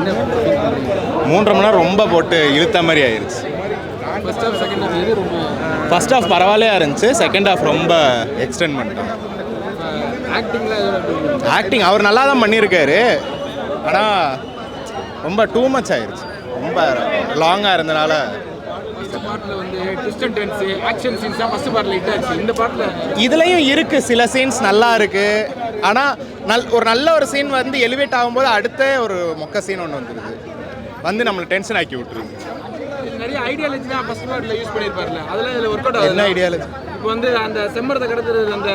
3.5 மணி நேரம் ரொம்ப போட்டு இழுத்த மாதிரி ஆயிடுச்சு. ஃபர்ஸ்ட் ஹாஃப் பரவாயில்லையா இருந்துச்சு, செகண்ட் ஹாஃப் ரொம்ப எக்ஸ்டெண்ட் பண்ணிட்டாங்க. ஆக்டிங் அவர் நல்லா தான் பண்ணியிருக்காரு, ஆனால் ரொம்ப டூ மச் ஆயிடுச்சு, ரொம்ப லாங்காக இருந்தனால. இதுலயும் இருக்கு சில சீன்ஸ் நல்லா இருக்கு, ஆனால் ஒரு நல்ல ஒரு சீன் வந்து எலிவேட் ஆகும்போது அடுத்த ஒரு மொக்க சீன் ஒன்று வந்துருது, வந்து நம்மளை டென்ஷன் ஆக்கி விட்டுருது. நிறைய ஐடியாலஜி தான் ஃபர்ஸ்ட் பார்ட்ல யூஸ் பண்ணிருப்பார்ல, அதெல்லாம் இதுல ஒர்க் அவுட் ஆகுது. என்ன ஐடியாலஜி? இப்போ வந்து அந்த செம்மரத்தை கடத்துறது, அந்த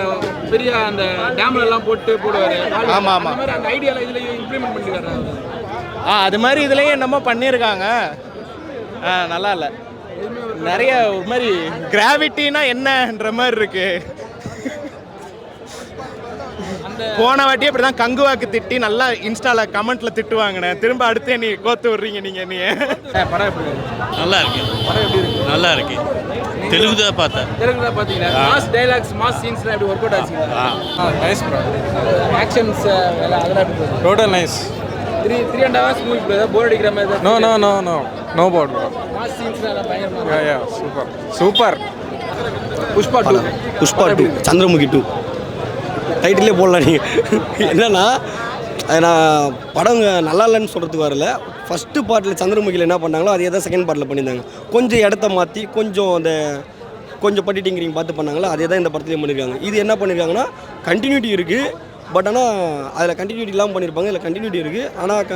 பெரிய அந்த டேம்ல எல்லாம் போடுவாரு. ஆமா ஆமா, அந்த மாதிரி அந்த ஐடியால இதுல இம்ப்ளிமெண்ட் பண்ணிருக்காரு. அது மாதிரி இதுலயும் என்னமோ பண்ணியிருக்காங்க, நல்லா இல்லை. நிறைய ஒரு மாதிரி கிராவிட்டினா என்னன்ற மாதிரி இருக்கு. போன வாட்டி அப்படி தான் கங்குவாக்கு திட்டி நல்லா இன்ஸ்டால கமெண்ட்ல திட்டு வாங்கினேன், திரும்ப அடுத்து நீ கோத்து விடுறீங்க நீங்க. படம் எப்படி நல்லா இருக்கு, படம் எப்படி இருக்கு? நல்லா இருக்கு. தெலுங்கு தான் பார்த்தேன். தெலுங்கு தான் பாத்தீங்களா? மாஸ் டயலாக்ஸ், மாஸ் சீன்ஸ்லாம் எப்படி ஒர்க் அவுட் ஆச்சுங்களா? Nice bro. ஆக்ஷன்ஸ் எல்லாம் அதெல்லாம் எப்படி போகுது? Total nice. 3.5 hours மூவி போர் அடிக்கிற மாதிரி தான். No board bro. மாஸ் சீன்ஸ்லாம் எல்லாம் பயங்கரமா சூப்பர் சூப்பர். புஷ்பா 2 சந்திரமுகி 2 டைட்டிலே போடலாம் நீங்கள். என்னன்னா நான் படம் நல்லா இல்லைன்னு சொல்கிறதுக்கு வரல. ஃபஸ்ட்டு பார்ட்டில் சந்திரமுகியில் என்ன பண்ணாங்களோ அதே தான் செகண்ட் பார்ட்டில் பண்ணியிருந்தாங்க. கொஞ்சம் இடத்த மாற்றி கொஞ்சம் படிட்டிங்கிறீங்க பார்த்து பண்ணாங்களோ அதே தான் இந்த படத்துலேயும் பண்ணியிருக்காங்க. இது என்ன பண்ணியிருக்காங்கன்னா கண்டினியூட்டி இருக்குது, பட் ஆனால் அதில் கண்டினியூட்டி இல்லாமல் பண்ணியிருப்பாங்க, இதில் கண்டினியூட்டி இருக்குது. ஆனால்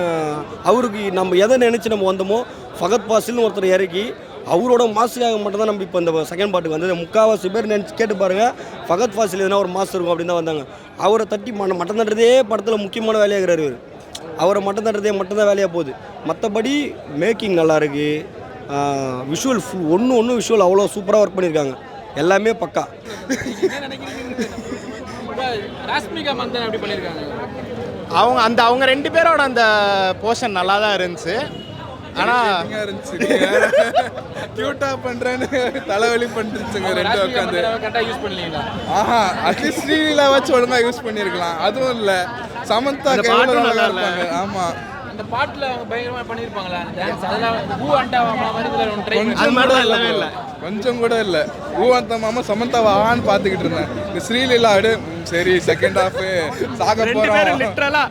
அவருக்கு நம்ம எதை நினச்சி நம்ம வந்தோமோ, ஃபகத் ஃபாசில்னு ஒருத்தர் இறக்கி அவரோட மாசுக்காக மட்டும்தான் நம்ம இப்போ இந்த செகண்ட் பார்ட்டுக்கு வந்தது. முக்கால்வாசி பேர் நினச்சி கேட்டு பாருங்கள், ஃபகத் ஃபாசில் எதுனா ஒரு மாசு இருக்கும் அப்படின்னு தான் வந்தாங்க. அவரை தட்டி மட்டம் தட்டுறதே படத்தில் முக்கியமான வேலையாக இருக்கிறார் இவர். அவரை மட்டம் தட்டுறதே மட்டும்தான் வேலையாக போகுது. மற்றபடி மேக்கிங் நல்லா இருக்குது, விஷுவல் ஒன்று விஷுவல் அவ்வளோ சூப்பராக ஒர்க் பண்ணியிருக்காங்க, எல்லாமே பக்கா. ராஷ்மிகா மந்தன் எப்படி பண்ணியிருக்காங்க? அவங்க 2 பேரோட அந்த போர்ஷன் நல்லா தான் இருந்துச்சு, ஆனால் கியூட்டா பண்றேன்னு தலைவலி பண்ணிருச்சுங்க 2 உட்காந்து. கரெக்டாக யூஸ் பண்ணலீங்களா? அட்லீஸ்ட் ஸ்ரீலீலா வச்சு ஒழுங்கா யூஸ் பண்ணியிருக்கலாம். அதுவும் இல்லை, சமந்தா நல்லா இருப்பாங்க. ஆமாம், அந்த பாட்டுல அவங்க பயங்கரமா பண்ணிருப்பாங்களா டான்ஸ்? அதெல்லாம் பூ அண்டா மாதிரி இதுல ஒன்று ட்ரை அது மாதிரி தான் இல்லவே இல்லை, கொஞ்சம் கூட இல்லை. அந்த மாமா சமந்தாவை ஆன்னு பார்த்துக்கிட்டு இருந்தேன். இந்த ஸ்ரீலீலா சரி செகண்ட் ஹாஃப் சாக போகிறோம். லிட்டரலா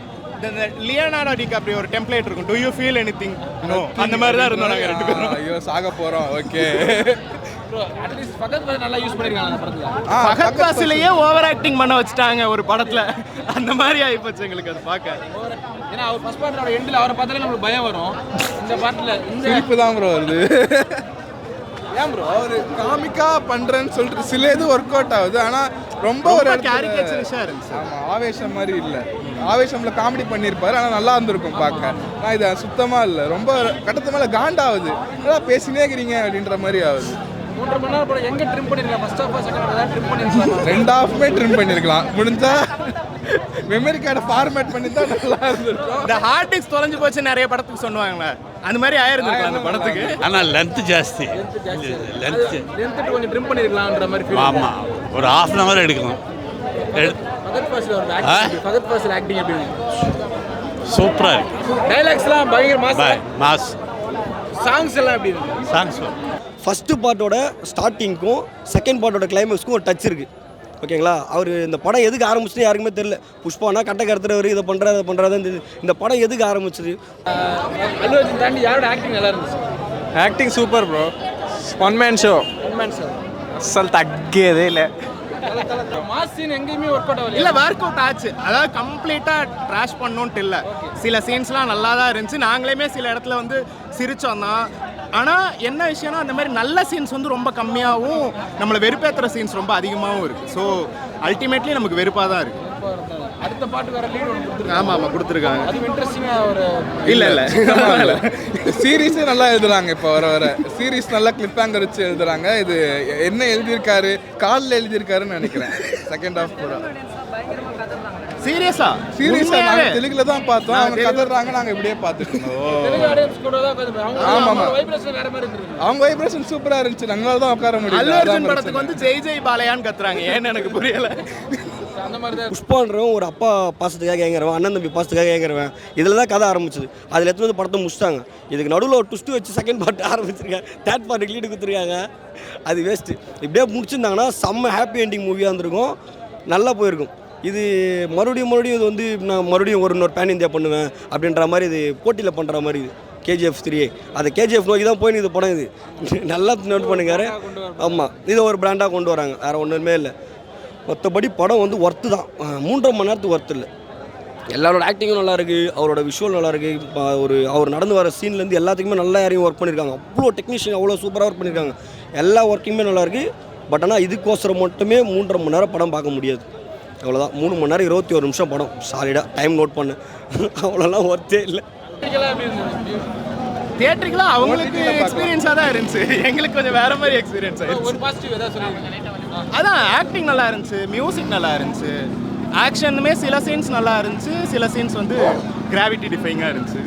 லியோனார்டோ டிகாப்ரியோ ஒரு டெம்ப்ளேட் இருக்கும், do you feel anything no, அந்த மாதிரி தான் இருந்தோம் நாங்கள் 2 பேரும். ஐயோ சாக போகிறோம். ஓகே, அட்லீஸ்ட் ஃபகத் ஃபாசில் நல்லா யூஸ் பண்ணிருக்காங்க அந்த படத்துல. ஃபகத் ஃபாசிலையே ஓவர் ஆக்டிங் பண்ண வச்சுட்டாங்க ஒரு படத்துல, அந்த மாதிரி ஆயிப்போச்சு எங்களுக்கு அது பார்க்க. ஏன்னா அவர் ஃபர்ஸ்ட் பார்ட்டோட எண்டில் அவரை பார்த்தாலே நம்மளுக்கு பயம் வரும். இந்த பாட்டில் இந்த சிரிப்பு தான் ப்ரோ வருது. ஏன் ப்ரோ அவர் காமிக்கா பண்றேன்னு சொல்லிட்டு சில இது ஒர்க் அவுட் ஆகுது, ஆனால் ரொம்ப ஒரு கேரிகேச்சரிஷா இருந்துச்சு. ஆமாம், ஆவேசம் மாதிரி இல்லை. ஆவேசம்ல காமெடி பண்ணியிருப்பாரு, ஆனால் நல்லா இருந்திருக்கும் பார்க்க. ஆனால் இது சுத்தமாக இல்லை, ரொம்ப கட்டத்து மேலே காண்டாகுது. நல்லா பேசினே இருக்கிறீங்க அப்படின்ற மாதிரி ஆகுது. 3.5 மணி நேரம் படம் எங்கே ட்ரிம் பண்ணிருக்காங்க? First half second half trim பண்ணிருக்காங்க. 2 ஹாஃப்மே ட்ரிம் பண்ணியிருக்கலாம். முடிஞ்சா மெமரி கார்டை ஃபார்மேட் பண்ணி தான் நல்லா இருந்திருக்கும். இந்த ஹார்ட் டிஸ்க் தொலைஞ்சு போச்சு நிறைய படத்துக்கு சொல்லுவாங்களே, அந்த மாதிரி ஆயிருந்துருக்கும் அந்த படத்துக்கு. ஆனால் லென்த் ஜாஸ்தி, லென்த் கொஞ்சம் ட்ரிம் பண்ணிருக்கலாம்ன்ற மாதிரி ஃபீல். ஆமாம், ஒரு 1/2 hour எடுக்கலாம். ஃபகத் ஃபாசில் ஒரு ஆக்டிங், ஃபகத் ஃபாசில் ஆக்டிங் எப்படி இருக்கு? சூப்பராக இருக்கு. டைலாக்ஸ்லாம் பயங்கர மாஸ். சாங்ஸ் எல்லாம் எப்படி இருக்கு? சாங்ஸ் ஃபஸ்ட்டு பார்ட்டோட ஸ்டார்டிங்க்கும் செகண்ட் பார்ட்டோட கிளைமேக்ஸ்க்கும் ஒரு டச் இருக்குது, ஓகேங்களா? அவர் இந்த படம் எதுக்கு ஆரம்பிச்சுன்னு யாருக்குமே தெரியல. புஷ்பானா கட்டை கருத்துறவர், இதை பண்ணுறாரு. இந்த படம் எதுக்கு ஆரம்பிச்சது? அல்லு அர்ஜுன் தாண்டி யாரோட ஆக்டிங் நல்லா இருந்துச்சு? Acting super bro. One man show அசல் தగ్గేదే இல்லை. மாஸ் சீன் எங்கேயுமே ஒர்க் அவுட் ஆகல. இல்லை, ஒர்க் அவுட் ஆச்சு. அதாவது கம்ப்ளீட்டாக ட்ராஷ் பண்ணோன்ட்டு இல்லை, சில சீன்ஸ்லாம் நல்லா தான் இருந்துச்சு. நாங்களுமே சில இடத்துல வந்து சிரிச்சோம் தான். ஆனால் என்ன விஷயம்னா, அந்த மாதிரி நல்ல சீன்ஸ் வந்து ரொம்ப கம்மியாகவும் நம்மளை வெறுப்பேற்றுற சீன்ஸ் ரொம்ப அதிகமாகவும் இருக்குது. ஸோ அல்டிமேட்லி நமக்கு வெறுப்பாக தான் இருக்குது. அடுத்த பாட்டு வேற லீட் ஒன்று கொடுத்துருக்காங்க. ஆமாம் கொடுத்துருக்காங்க. அது இன்ட்ரெஸ்டிங்காக ஒரு இல்லை சீரீஸே நல்லா எழுதுறாங்க. இப்போ வர சீரீஸ் நல்லா கிளிப் ஹேங்கர் வச்சு எழுதுறாங்க. இது என்ன எழுதியிருக்காரு, காலில் எழுதியிருக்காருன்னு நினைக்கிறேன். செகண்ட் ஹாஃப் கூட சீரியஸா நாங்கள் தெலுங்குல தான் பார்த்தோம். அவங்க கதறாங்க, நாங்கள் இப்படியே பார்த்துட்டு அவங்க வைப்ரேஷன் சூப்பராக இருந்துச்சு. நாங்களால தான் உட்கார முடியும். அல்லு அர்ஜுன் படத்துக்கு வந்து ஜெய் ஜெய் பாலையான்னு கத்துறாங்க, ஏன்னு எனக்கு புரியல. அந்த மாதிரி தான் புஷ்பான்றவன் ஒரு அப்பா பாசத்துக்காக ஏங்குறவன், அண்ணன் தம்பி பாசத்துக்காக ஏங்குறவன், இதில் தான் கதை ஆரம்பிச்சது. அதில் எடுத்து வந்து படத்தை முடிச்சிட்டாங்க. இதுக்கு நடுவில் ஒரு ட்விஸ்ட்டு வச்சு செகண்ட் பார்ட் ஆரம்பிச்சிருக்காங்க, தேர்ட் பார்ட்டுக்கு லீடு கொடுத்துருக்காங்க. அது வேஸ்ட்டு. இப்படியே முடிச்சிருந்தாங்கன்னா செம்ம ஹாப்பி எண்டிங் மூவியாக இருந்திருக்கும், நல்லா போயிருக்கும். இது மறுபடியும் இது வந்து நான் மறுபடியும் இன்னொரு பேன் இந்தியா பண்ணுவேன் அப்படின்ற மாதிரி இது போட்டியில் பண்ணுற மாதிரி இது KGF 3 அது KGF நோக்கி தான் போய் இது படம். இது நல்லா நோட் பண்ணுங்காரு. ஆமாம், இதை ஒரு பிராண்டாக கொண்டு வராங்க, வேறு ஒன்றுமே இல்லை. மற்றபடி படம் வந்து ஒர்த்து தான், 3.5 மணி நேரத்துக்கு ஒர்த்து இல்லை. எல்லாரோட ஆக்டிங்கும் நல்லா இருக்குது, அவரோட விஷுவல் நல்லா இருக்குது. இப்போ அவர் நடந்து வர சீன்லேருந்து எல்லாத்துக்குமே நல்லா யாரையும் ஒர்க் பண்ணியிருக்காங்க. அவ்வளோ டெக்னீஷியன் அவ்வளோ சூப்பராக ஒர்க் பண்ணியிருக்காங்க. எல்லா ஒர்க்குமே நல்லா இருக்குது. பட் ஆனால் இதுக்கோசரம் மட்டுமே 3.5 மணி நேரம் படம் பார்க்க முடியாது. அவ்வளோதான். 3 மணி நேரம் 21 நிமிஷம் படம் சாலிடாக டைம் நோட் பண்ணு. அவ்வளோலாம் ஒர்த்தே இல்லை. தியேட்டருக்குலாம் அவங்களுக்கு எக்ஸ்பீரியன்ஸாக தான் இருந்துச்சு, எங்களுக்கு கொஞ்சம் வேற மாதிரி எக்ஸ்பீரியன்ஸ் ஆயிடுச்சு. ஒரு பாசிட்டிவ் ஏதாவது சொல்லுங்க. அதான் ஆக்டிங் நல்லா இருந்துச்சு, மியூசிக் நல்லா இருந்துச்சு, ஆக்ஷனுமே சில சீன்ஸ் நல்லா இருந்துச்சு, சில சீன்ஸ் வந்து கிராவிட்டி டிஃபைங்காக இருந்துச்சு.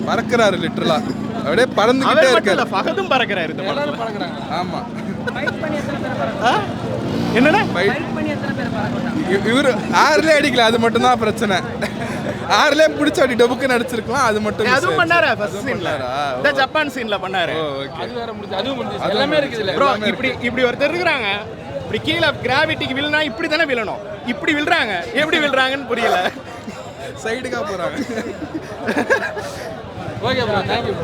பறக்கிறாரு லிட்டரலா, அப்படியே பறந்துகிட்டே அவர் மட்டும் இருக்காரு. இல்லை, ஃபகதும் பறக்கிறாரு இந்த படத்துல. பழகுறாங்க. ஆமா, ஆ? என்னண்ணே இவர் 6லே அடிக்கல, அது மட்டும் தான் பிரச்சனை. 6லே பிடிச்சி அப்படி டபுக்கு நடிச்சிருக்கலாம், அது மட்டும் அதுவும் பண்ணாரு ஃபர்ஸ்ட் சீன்ல, இந்த ஜப்பான் சீன்ல பண்ணாரு. அது வேற முடிஞ்சு, அதுவும் முடிஞ்சு, எல்லாமே இருக்குது இல்ல. ப்ரோ இப்படி ஒருத்தர் இருக்கிறாங்க, இப்படி கீழே கிராவிட்டிக்கு விழுனா இப்படி தானே விழணும், இப்படி விழுறாங்க, எப்படி விழுறாங்கன்னு புரியல. சைடுக்கா போறாங்க. Okay bro, thank you.